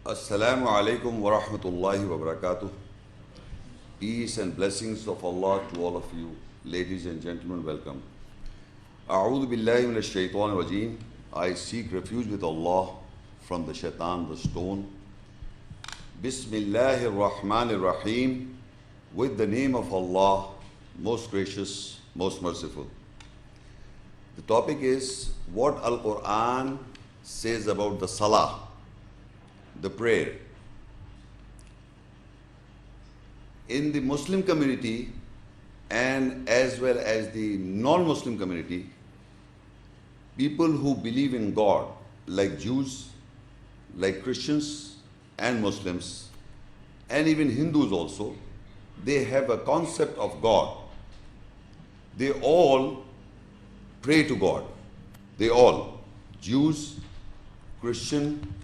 Assalamu alaikum wa rahmatullahi wa barakatuh. Peace and blessings of Allah to all of you, ladies and gentlemen, welcome. A'udhu billahi minash shaitan rajim. I seek refuge with Allah from the shaitan, the stone. Bismillahir Rahmanir Rahim. With the name of Allah, most gracious, most merciful. The topic is what Al-Quran says about the Salah, the prayer. In the Muslim community and as well as the non-Muslim community, people who believe in God, like Jews, like Christians and Muslims, and even Hindus also, they have a concept of God. They all pray to God. They all, Jews, Christian,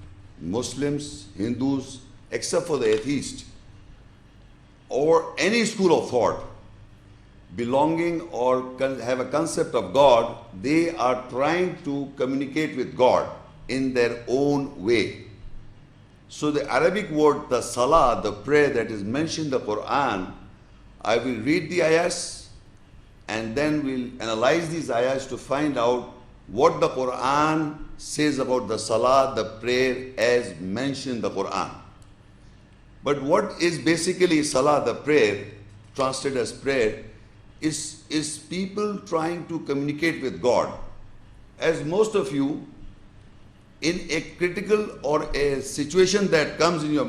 Muslims, Hindus, except for the atheist, or any school of thought belonging or have a concept of God, they are trying to communicate with God in their own way. So the Arabic word, the salah, the prayer that is mentioned in the Quran, I will read the ayahs and then we'll analyze these ayahs to find out what the Quran says about the salah, the prayer as mentioned in the Quran. But what is basically salah, the prayer, translated as prayer, is people trying to communicate with God. As most of you, in a critical or a situation that comes in your,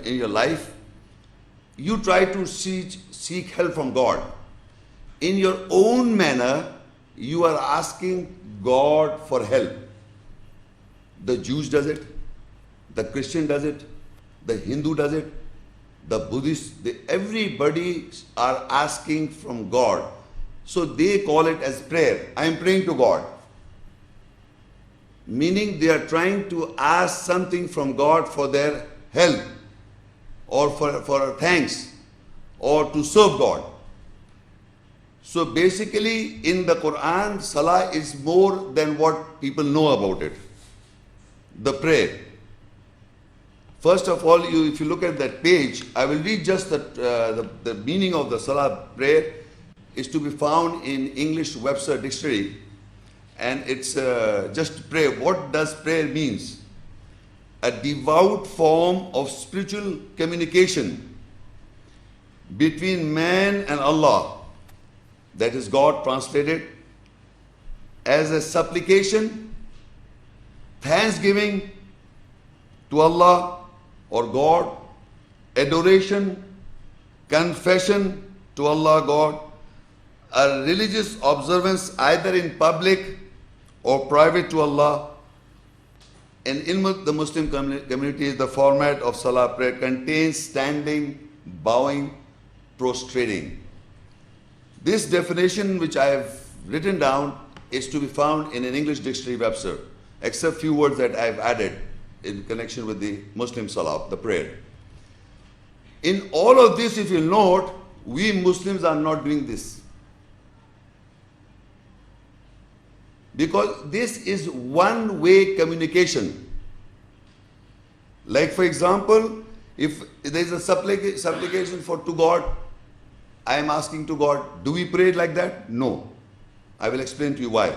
in your life, you try to seek help from God. In your own manner, you are asking God for help. The Jews does it, the Christian does it, the Hindu does it, the Buddhist, everybody are asking from God. So they call it as prayer. I am praying to God. Meaning they are trying to ask something from God for their help or for thanks or to serve God. So basically in the Quran, salah is more than what people know about it. The prayer. First of all, if you look at that page, I will read just the meaning of the salah prayer is to be found in English Webster Dictionary. And it's just prayer. What does prayer means? A devout form of spiritual communication between man and Allah. That is God translated as a supplication, thanksgiving to Allah or God, adoration, confession to Allah, God, a religious observance either in public or private to Allah. And in the Muslim community, the format of salah prayer contains standing, bowing, prostrating. This definition which I have written down is to be found in an English dictionary Webster, except few words that I have added in connection with the Muslim salah, the prayer. In all of this, if you note, we Muslims are not doing this. Because this is one-way communication. Like for example, if there is a supplication to God, I am asking to God, do we pray like that? No. I will explain to you why.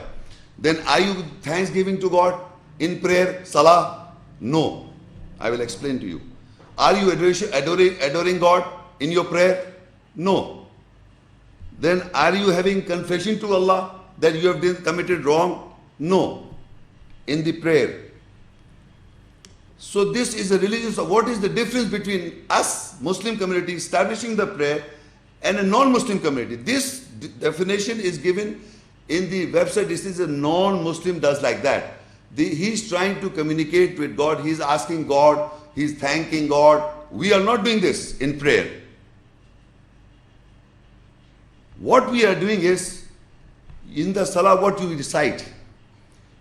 Then are you thanksgiving to God in prayer, salah? No. I will explain to you. Are you adoring God in your prayer? No. Then are you having confession to Allah that you have committed wrong? No. In the prayer. So this is a religious, what is the difference between us, Muslim community, establishing the prayer and a non-Muslim community? This definition is given in the website. This is a non-Muslim does like that. He's trying to communicate with God. He's asking God. He's thanking God. We are not doing this in prayer. What we are doing is, in the salah, what we recite?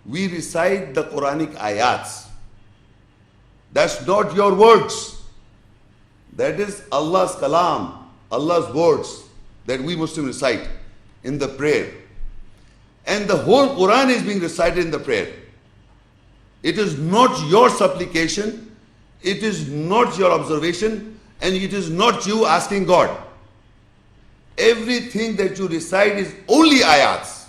We recite the Quranic ayats. That's not your words. That is Allah's kalam, Allah's words that we Muslims recite in the prayer. And the whole Quran is being recited in the prayer. It is not your supplication, it is not your observation, and it is not you asking God. Everything that you recite is only ayats.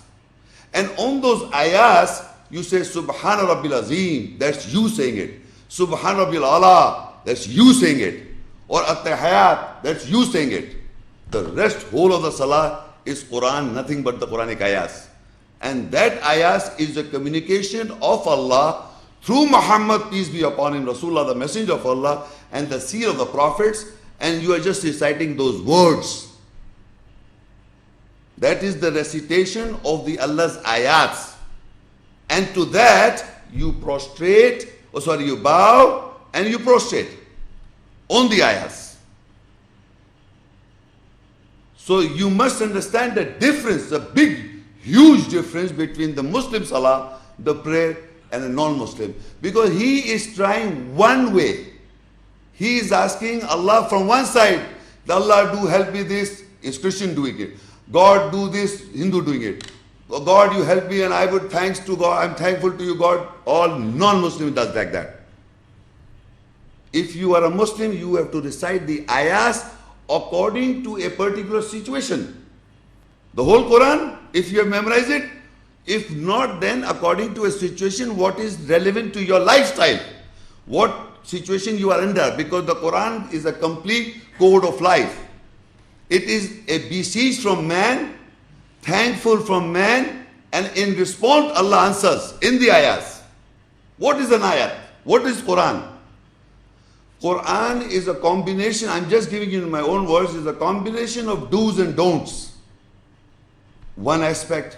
And on those ayats, you say Subhana Rabbil Azim, that's you saying it. Subhana Rabbil Ala, that's you saying it. Or At-Tahiyat, that's you saying it. The rest, whole of the salah is Quran, nothing but the Quranic ayats. And that ayats is a communication of Allah through Muhammad, peace be upon him, Rasulullah, the messenger of Allah, and the seer of the prophets, and you are just reciting those words. That is the recitation of the Allah's ayats. And to that, you you bow and you prostrate on the ayats. So you must understand the difference, the big, huge difference between the Muslim salah, the prayer, and a non-Muslim. Because he is trying one way. He is asking Allah from one side, Allah do help me this, is Christian doing it. God do this, Hindu doing it. God you help me and I would thanks to God, I'm thankful to you God. All non-Muslim does like that. If you are a Muslim, you have to recite the ayahs according to a particular situation. The whole Quran, if you have memorized it, if not, then according to a situation, what is relevant to your lifestyle, what situation you are under, because the Quran is a complete code of life. It is a beseech from man, thankful from man, and in response Allah answers in the ayahs. What is an ayat? What is Quran? Quran is a combination, I'm just giving you in my own words, is a combination of do's and don'ts. One aspect.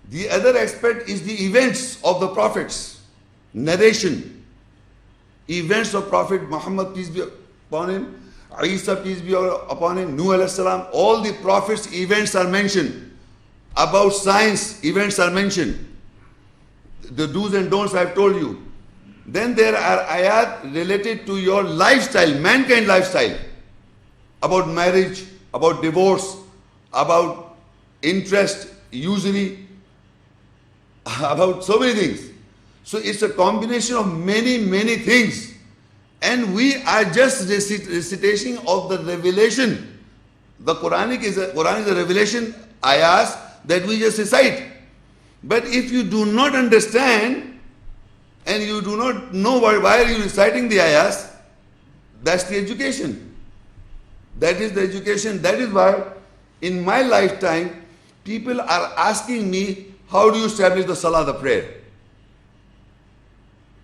The other aspect is the events of the prophets, narration. Events of Prophet Muhammad, peace be upon him, Isa, peace be upon him, Nuh alayhi salam, all the prophets' events are mentioned. About science, events are mentioned. The do's and don'ts I have told you. Then there are ayat related to your lifestyle, mankind lifestyle. About marriage, about divorce, about interest, usury, about so many things. So it's a combination of many, many things. And we are just recitation of the revelation. The Quran is a revelation ayahs that we just recite. But if you do not understand and you do not know why are you reciting the ayahs, that's the education. That is the education. That is why in my lifetime people are asking me, how do you establish the salah, the prayer?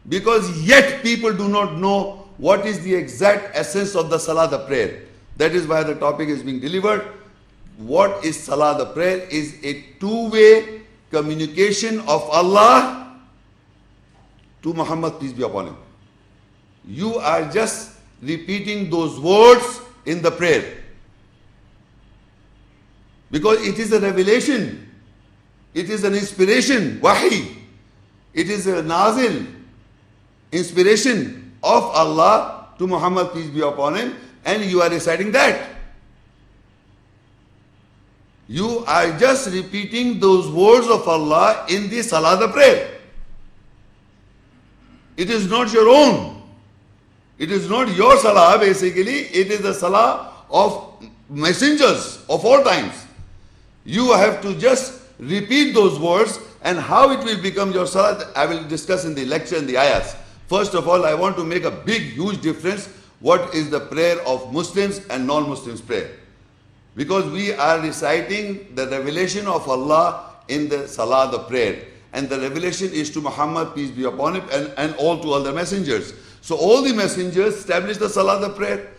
Because yet people do not know what is the exact essence of the salah, the prayer. That is why the topic is being delivered. What is salah, the prayer? Is a two-way communication of Allah to Muhammad, peace be upon him. You are just repeating those words in the prayer. Because it is a revelation. It is an inspiration, wahi. It is a nazil, inspiration of Allah to Muhammad, peace be upon him, and you are reciting that. You are just repeating those words of Allah in the salah, the prayer. It is not your own. It is not your salah basically. It is the salah of messengers of all times. You have to just repeat those words, and how it will become your salah, I will discuss in the lecture in the ayahs. First of all, I want to make a big, huge difference. What is the prayer of Muslims and non-Muslims prayer? Because we are reciting the revelation of Allah in the salah, the prayer. And the revelation is to Muhammad, peace be upon him, and all to all the messengers. So all the messengers established the salah, the prayer,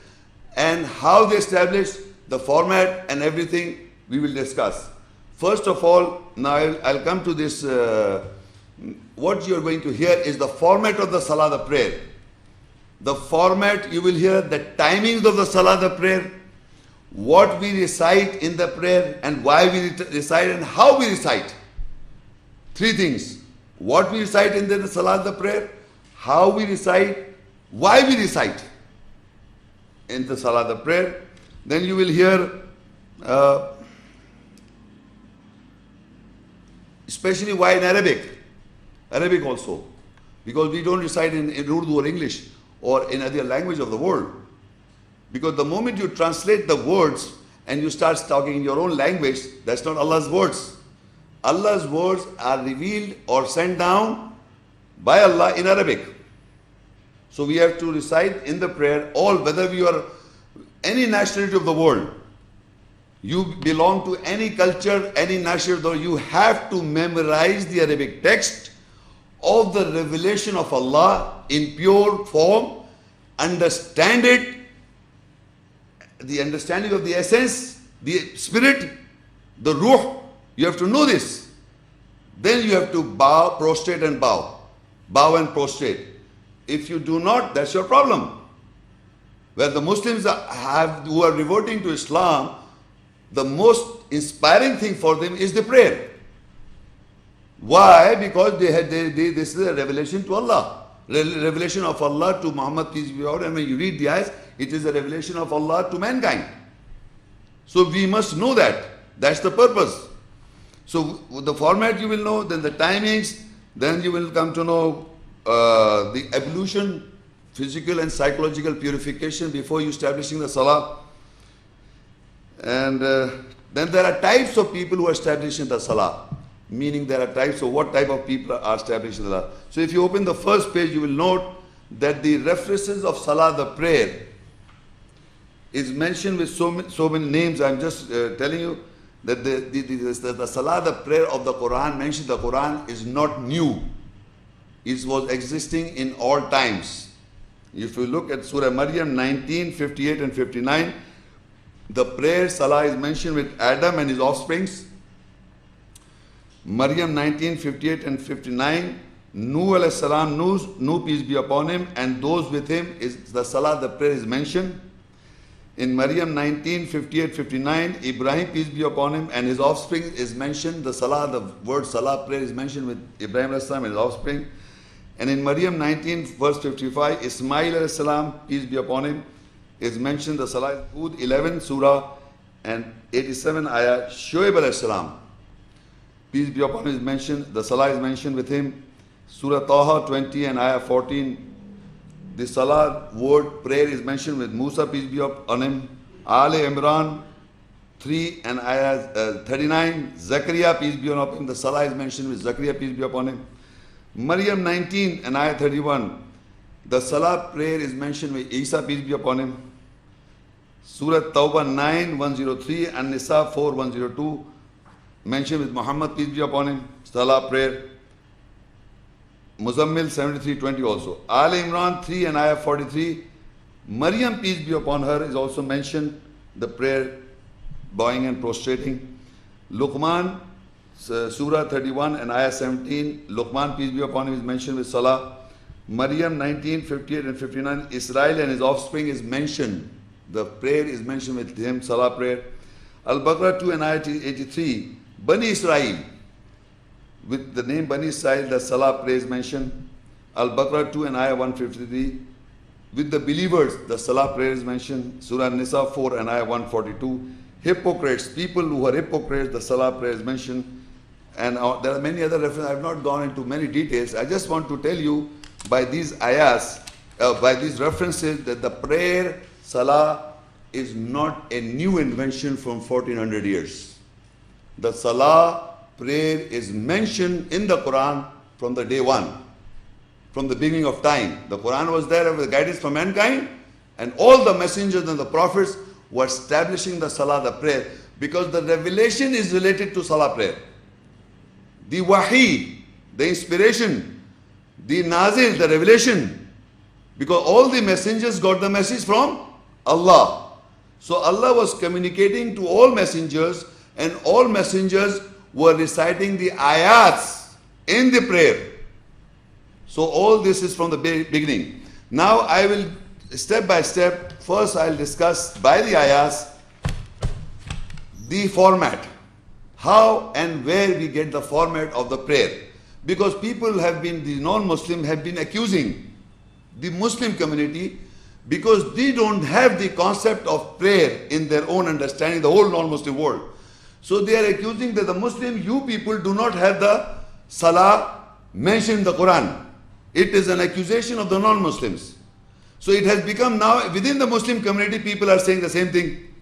and how they established the format and everything we will discuss. First of all, now I'll come to this. What you are going to hear is the format of the salah, the prayer. The format, you will hear the timings of the salah, the prayer, what we recite in the prayer, and why we recite and how we recite. Three things. What we recite in the salah, the prayer, how we recite, why we recite in the salah, the prayer. Then you will hear especially why in Arabic also. because we don't recite in Urdu or English or in other language of the world. Because the moment you translate the words and you start talking in your own language, that's not Allah's words. Allah's words are revealed or sent down by Allah in Arabic. So we have to recite in the prayer all, whether we are any nationality of the world, you belong to any culture, any nationality, you have to memorize the Arabic text of the revelation of Allah in pure form, understand it, the understanding of the essence, the spirit, the ruh, you have to know this. Then you have to bow, prostrate and bow. Bow and prostrate. If you do not, that's your problem. Where the Muslims who are reverting to Islam, the most inspiring thing for them is the prayer. Why? Because this is a revelation to Allah. Revelation of Allah to Muhammad, peace be upon him. And when you read the ayahs, it is a revelation of Allah to mankind. So we must know that. That's the purpose. So the format you will know, then the timings, then you will come to know the evolution, physical and psychological purification before you establishing the salah. And then there are types of people who are establishing the salah. Meaning there are types of what type of people are establishing the salah. So if you open the first page, you will note that the references of salah, the prayer, is mentioned with so many names. I'm just telling you that the salah, the prayer of the Quran, mentioned the Quran, is not new. It was existing in all times. If you look at Surah Maryam 19, 58 and 59, the prayer salah is mentioned with Adam and his offsprings. Maryam 19, 58 and 59, Nuh alayhi salam, Nuh peace be upon him, and those with him, is the salah, the prayer is mentioned. In Maryam 19, 58, 59, Ibrahim peace be upon him and his offspring is mentioned. The salah, the word salah, prayer is mentioned with Ibrahim alayhi salam and his offspring. And in Maryam 19, verse 55, Ismail alayhi salam, peace be upon him, is mentioned. The salah, Hud 11, surah, and 87 ayah, Shoaib alayhi salam, peace be upon him, is mentioned. The salah is mentioned with him. Surah Taha 20 and ayah 14. The salah word prayer is mentioned with Musa, peace be upon him. Ali Imran 3 and ayah 39. Zakaria, peace be upon him. The salah is mentioned with Zakaria, peace be upon him. Maryam 19 and ayah 31. The salah prayer is mentioned with Isa, peace be upon him. Surah Tawbah 9, 103 and Nisa 4, 102. Mentioned with Muhammad, peace be upon him. Salah prayer. Muzammil 73:20 also. Al Imran 3 and ayah 43. Maryam, peace be upon her, is also mentioned. The prayer, bowing and prostrating. Luqman, Surah 31 and ayah 17. Luqman, peace be upon him, is mentioned with salah. Maryam 19, 58 and 59. Israel and his offspring is mentioned. The prayer is mentioned with him, salah prayer. Al-Baqarah 2 and ayah 83. Bani Israel. With the name Bani Israel, the salah prayer is mentioned. Al-Baqarah 2 and ayah 153. With the believers, the salah prayer is mentioned. Surah Nisa 4 and ayah 142. Hypocrites, people who are hypocrites, the salah prayer is mentioned. And there are many other references. I have not gone into many details. I just want to tell you by these ayahs, by these references, that the prayer, salah, is not a new invention from 1400 years. The salah prayer is mentioned in the Quran from the day one, from the beginning of time. The Quran was there with guidance for mankind, and all the messengers and the prophets were establishing the salah, the prayer, because the revelation is related to salah prayer. The wahi, the inspiration, the nazil, the revelation, because all the messengers got the message from Allah. So Allah was communicating to all messengers, and all messengers were reciting the ayats in the prayer. So all this is from the beginning. Now I will, step by step, first I'll discuss by the ayats the format. How and where we get the format of the prayer. Because people have been, the non-Muslim have been accusing the Muslim community because they don't have the concept of prayer in their own understanding, the whole non-Muslim world. So they are accusing that the Muslim, you people do not have the salah mentioned in the Quran. It is an accusation of the non-Muslims. So it has become now, within the Muslim community, people are saying the same thing.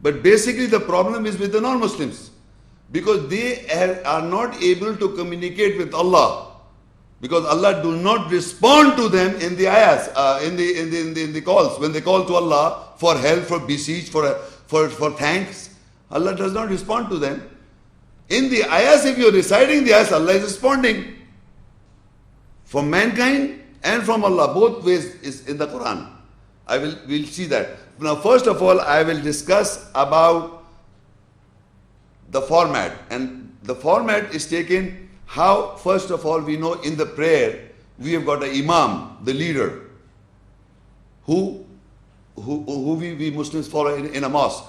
But basically the problem is with the non-Muslims. Because they are not able to communicate with Allah. Because Allah do not respond to them in the ayahs, in the calls. When they call to Allah for help, for beseech, for thanks, Allah does not respond to them. In the ayahs, if you are reciting the ayahs, Allah is responding. From mankind and from Allah, both ways is in the Quran. We'll see that. Now, first of all, I will discuss about the format. And the format is taken how, first of all, we know in the prayer, we have got an imam, the leader, who we Muslims follow in a mosque.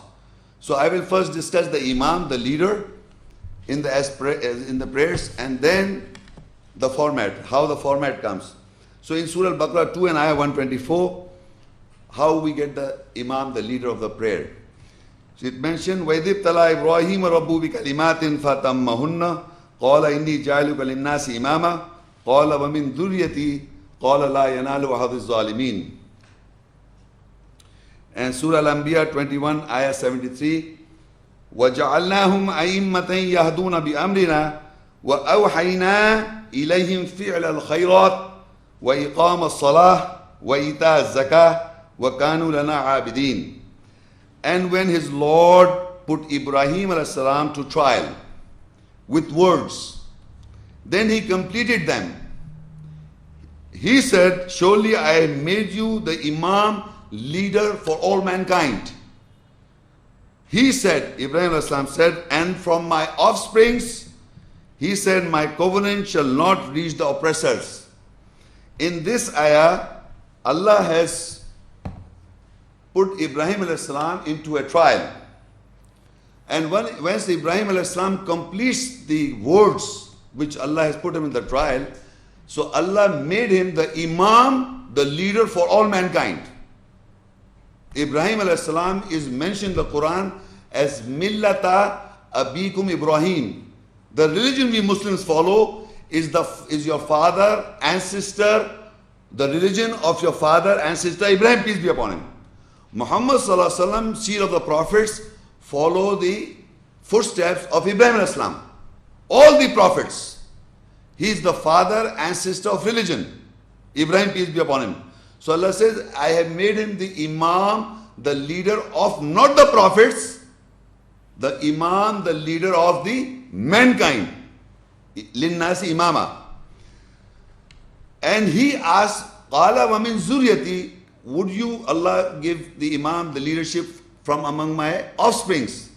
So I will first discuss the imam, the leader, in the prayers, and then the format, how the format comes. So in Surah Al-Baqarah 2 and Ayah 124, how we get the imam, the leader of the prayer. So it mentioned, وَإِذِ ابْتَلَىٰ إِبْرَاهِيمَ رَبُّهُ بِكَلِمَاتٍ فَأَتَمَّهُنَّ قَالَ إِنِّي جَاعِلُكَ لِلنَّاسِ إِمَامًا قَالَ وَمِنْ ذُرِّيَّتِي قَالَ لَا يَنَالُ عَهْدِ الظَّالِمِينَ. And Surah Al-Anbiya 21, Ayah 73, وَجَعَلْنَاهُمْ أَئِمَّةً يَهْدُونَ بِأَمْرِنَا وَأَوْحَيْنَا إِلَيْهِمْ فِعْلَ الْخَيْرَاتِ وَإِقَامَ الصَّلَاةِ وَإِيتَاءَ الزَّكَاةِ وَكَانُوا لَنَا عَابِدِينَ. And when his Lord put Ibrahim alayhi salam to trial with words, then he completed them. He said, surely I have made you the imam, leader for all mankind. He said, Ibrahim alayhi salam said, and from my offsprings, he said, my covenant shall not reach the oppressors. In this ayah, Allah has put Ibrahim alayhi salam into a trial. And once Ibrahim alayhi salam completes the words which Allah has put him in the trial, so Allah made him the imam, the leader for all mankind. Ibrahim alayhi salam is mentioned in the Quran as Millata Abikum Ibrahim. The religion we Muslims follow is your father, ancestor, the religion of your father, ancestor Ibrahim, peace be upon him. Muhammad sallallahu alaihi wasallam, seed of the prophets, follow the footsteps of Ibrahim alayhi salam. All the prophets. He is the father, ancestor of religion. Ibrahim, peace be upon him. So Allah says, I have made him the imam, the leader of not the prophets, the imam, the leader of the mankind. Linnasi imama. And he asked, Qala wa min zuriyati, would you, Allah, give the imam, the leadership from among my offsprings?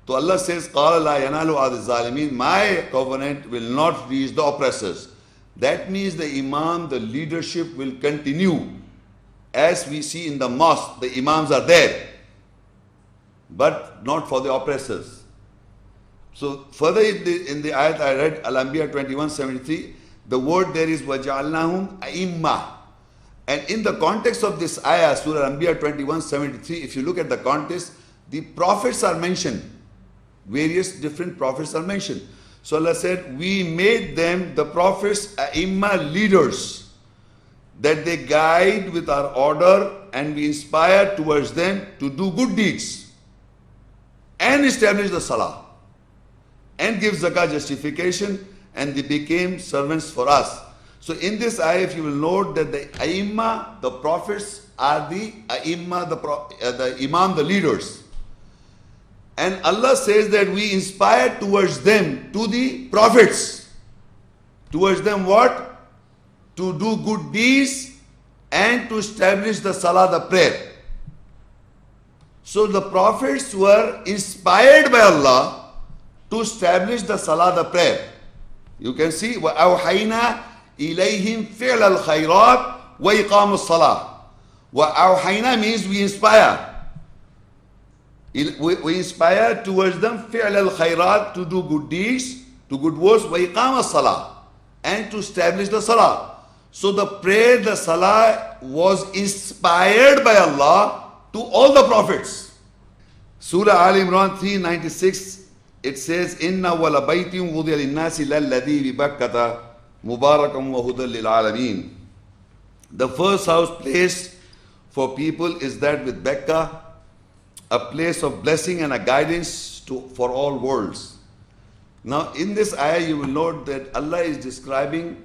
So Allah says, Qala la yanalu adi zalimin, my covenant will not reach the oppressors. That means the imam, the leadership will continue. As we see in the mosque, the imams are there, but not for the oppressors. So further in the ayat I read, Al-Anbiya 21:73, the word there is وَجَعَلْنَاهُمْ أَئِمَّةً. And in the context of this ayah, Surah Al-Anbiya 21:73, if you look at the context, the prophets are mentioned. Various different prophets are mentioned. So Allah said, we made them, the prophets, A'imma, leaders, that they guide with our order and we inspire towards them to do good deeds and establish the salah and give zakah justification, and they became servants for us. So in this ayah, if you will note that the A'imma, the prophets, are the A'imma, the Imam, the leaders. And Allah says that we inspire towards them, to the prophets. Towards them what? To do good deeds and to establish the salah, the prayer. So the prophets were inspired by Allah to establish the salah, the prayer. You can see, وَأَوْحَيْنَا إِلَيْهِمْ فِعْلَ الْخَيْرَاتِ وَإِقَامُ الصَّلَاةِ. وَأَوْحَيْنَا means we inspire. We inspire towards them فِعْلَ الْخَيْرَاتِ, to do good deeds, to good works, وَإِقَامَ الصَّلَاةِ, and to establish the salah. So the prayer, the salah was inspired by Allah to all the prophets. Surah Al Imran 396, it says, Inna wala baytin wudiya linnasi lalladhi bi Bakkata Mubarakam wa hudal lil alameen. The first house placed for people is that with Mecca, a place of blessing and a guidance for all worlds. Now in this ayah you will note that Allah is describing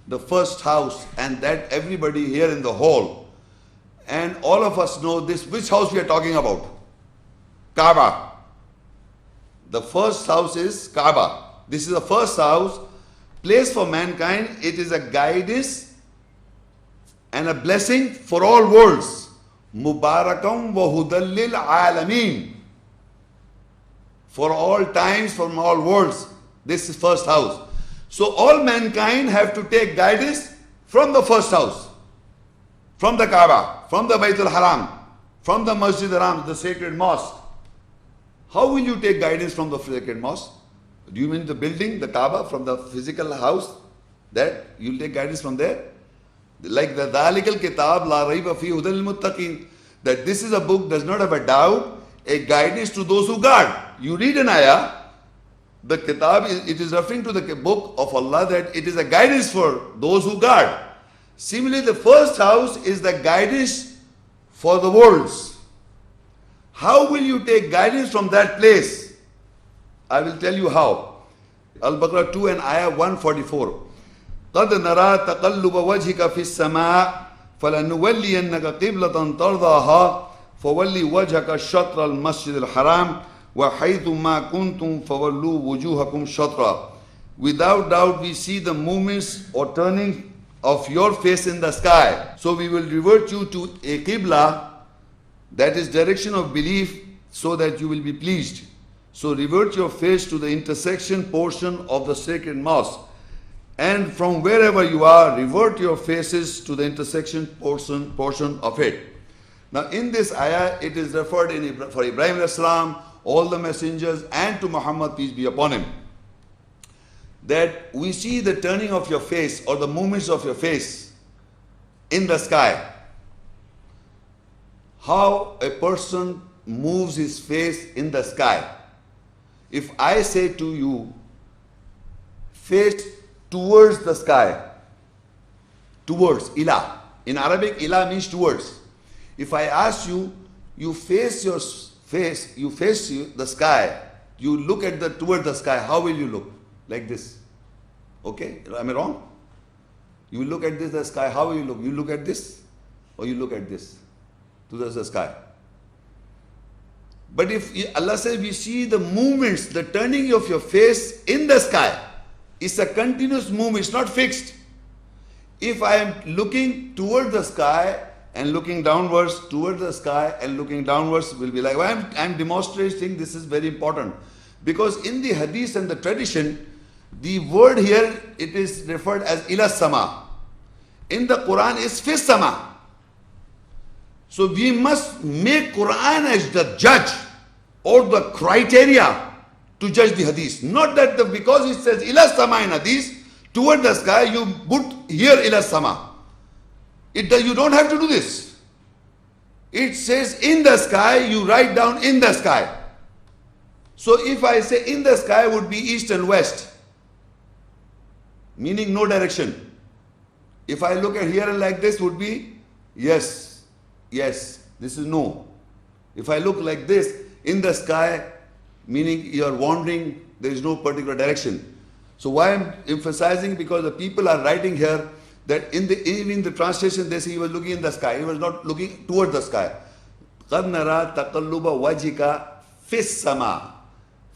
the first house, and that everybody here in the hall and all of us know this, which house we are talking about. Kaaba. The first house is Kaaba. This is the first house placed for mankind. It is a guidance and a blessing for all worlds. Mubarakam wa hudal lil alameen. For all times, from all worlds. This is first house. So all mankind have to take guidance from the first house. From the Kaaba, from the Baytul Haram, from the Masjid Haram, the sacred mosque. How will you take guidance from the sacred mosque? Do you mean the building, the Kaaba, from the physical house? That you'll take guidance from there? Like the Dhalikal Kitab, La Raiba Fi Hudal Muttaqin. That this is a book, does not have a doubt, a guidance to those who guard. You read an ayah, the Kitab, it is referring to the book of Allah, that it is a guidance for those who guard. Similarly, the first house is the guidance for the worlds. How will you take guidance from that place? I will tell you how. Al-Baqarah 2 and ayah 144. قَدْ نَرَى تَقَلُّبَ وَجْهِكَ فِي السَّمَاءِ فَلَنُوَلِّيَنَّكَ قِبْلَةً تَرْضَاهَا فَوَلِّ وَجْهَكَ شَطْرَ الْمَسْجِدِ الْحَرَامِ وَحَيْثُ مَا كُنْتُمْ فَوَلُّوا وُجُوهَكُمْ شَطْرًا. Without doubt we see the movements or turning of your face in the sky. So we will revert you to a Qibla, that is direction of belief, so that you will be pleased. So revert your face to the intersection portion of the sacred mosque. And from wherever you are, revert your faces to the intersection portion of it. Now in this ayah, it is referred for Ibrahim alayhi salam, all the messengers, and to Muhammad, peace be upon him, that we see the turning of your face or the movements of your face in the sky. How a person moves his face in the sky. If I say to you, face towards the sky, towards, ila. In Arabic, ila means towards. If I ask you, you face your face, you face the sky, you look at towards the sky, how will you look? Like this. Okay? Am I wrong? You look at the sky, how will you look? You look at this or you look at this? Towards the sky. But if Allah says we see the movements, the turning of your face in the sky, it's a continuous movement, it's not fixed. If I am looking toward the sky and looking downwards, toward the sky and looking downwards, will be like, well, I'm demonstrating this is very important. Because in the hadith and the tradition, the word here, it is referred as ila sama. In the Quran is fi sama. So we must make Quran as the judge or the criteria to judge the hadith. Not that because it says ila sama in hadith, toward the sky, you put here ila sama. You don't have to do this. It says in the sky, you write down in the sky. So if I say in the sky would be east and west, meaning no direction. If I look at here and like this would be yes, yes, this is no. If I look like this in the sky, meaning you are wandering, there is no particular direction. So why I'm emphasizing, because the people are writing here that even in the translation they say he was looking in the sky, he was not looking toward the sky. قَدْ نَرَى تَقَلُّبَ وَجْهِكَ فِي السَّمَاءِ.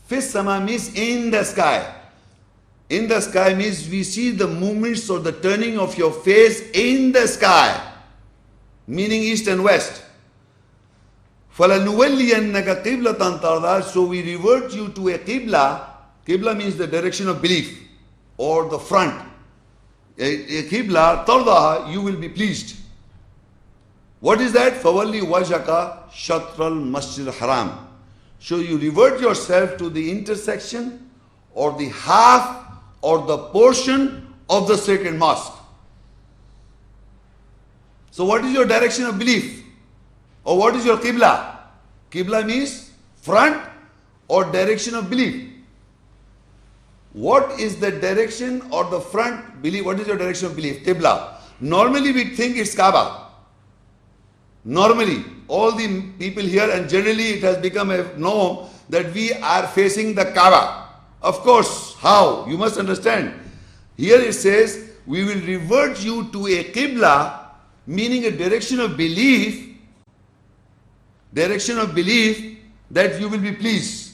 Fi sama means in the sky. In the sky means we see the movements or the turning of your face in the sky, meaning east and west. فَلَنُوَلِّيَنَّكَ قِبْلَةً تَرْضَاهَا. So we revert you to a qibla. Qibla means the direction of belief or the front. A qibla, tardaha, you will be pleased. What is that? فَوَلِّ وَجْهَكَ شَطْرَ الْمَسْجِدِ الْحَرَامِ. So you revert yourself to the intersection or the half or the portion of the sacred mosque. So what is your direction of belief? Or what is your qibla? Qibla means front or direction of belief. what is the direction or the front belief? What is your direction of belief? Qibla. Normally we think it's Kaaba. Normally, all the people here, and generally it has become a norm that we are facing the Kaaba. Of course, how? You must understand. Here it says, we will revert you to a Qibla, meaning a direction of belief that you will be pleased.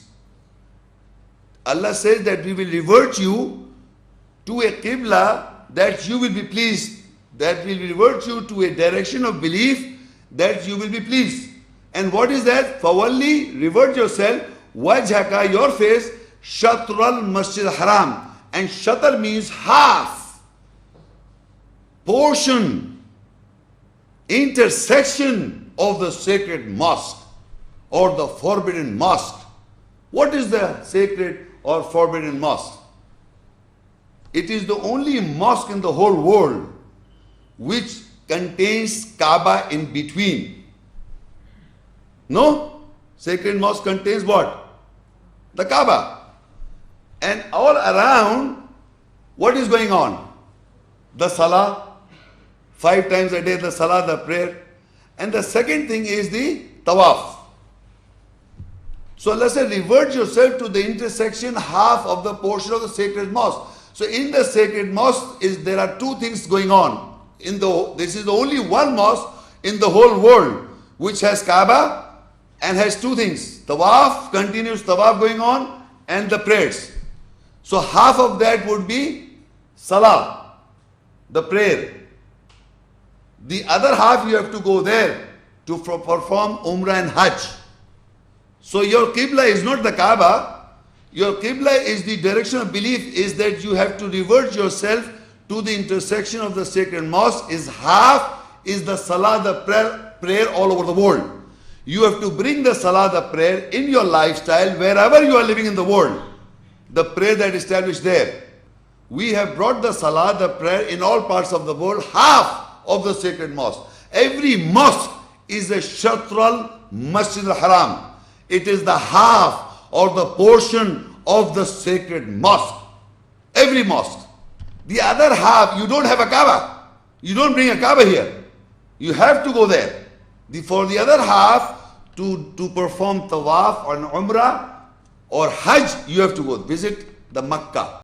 Allah says that we will revert you to a Qibla that you will be pleased, that will revert you to a direction of belief that you will be pleased. And what is that? Fawalli, revert yourself, wajhaka, your face, shatral masjid haram. And shatar means half, portion, intersection of the sacred mosque or the forbidden mosque. What is the sacred or forbidden mosque? It is the only mosque in the whole world which contains Kaaba in between. No? Sacred mosque contains what? The Kaaba. And all around, what is going on? The Salah, 5 times a day, the Salah, the prayer. And the second thing is the Tawaf. So Allah said, revert yourself to the intersection, half of the portion of the sacred mosque. So in the sacred mosque, there are 2 things going on. This is the only one mosque in the whole world which has Kaaba and has 2 things. Tawaf, continuous Tawaf going on, and the prayers. So half of that would be Salah, the prayer. The other half you have to go there to perform Umrah and Hajj. So your Qibla is not the Kaaba. Your Qibla is the direction of belief, is that you have to revert yourself to the intersection of the sacred mosque. Is half is the Salah, the prayer all over the world. You have to bring the Salah, the prayer in your lifestyle wherever you are living in the world. The prayer that is established there. We have brought the Salah, the prayer in all parts of the world, half of the sacred mosque. Every mosque is a Shatral Masjid al-Haram. It is the half or the portion of the sacred mosque. Every mosque. The other half, you don't have a Kaaba. You don't bring a Kaaba here. You have to go there. For the other half, to perform Tawaf or Umrah or Hajj, you have to go visit the Makkah.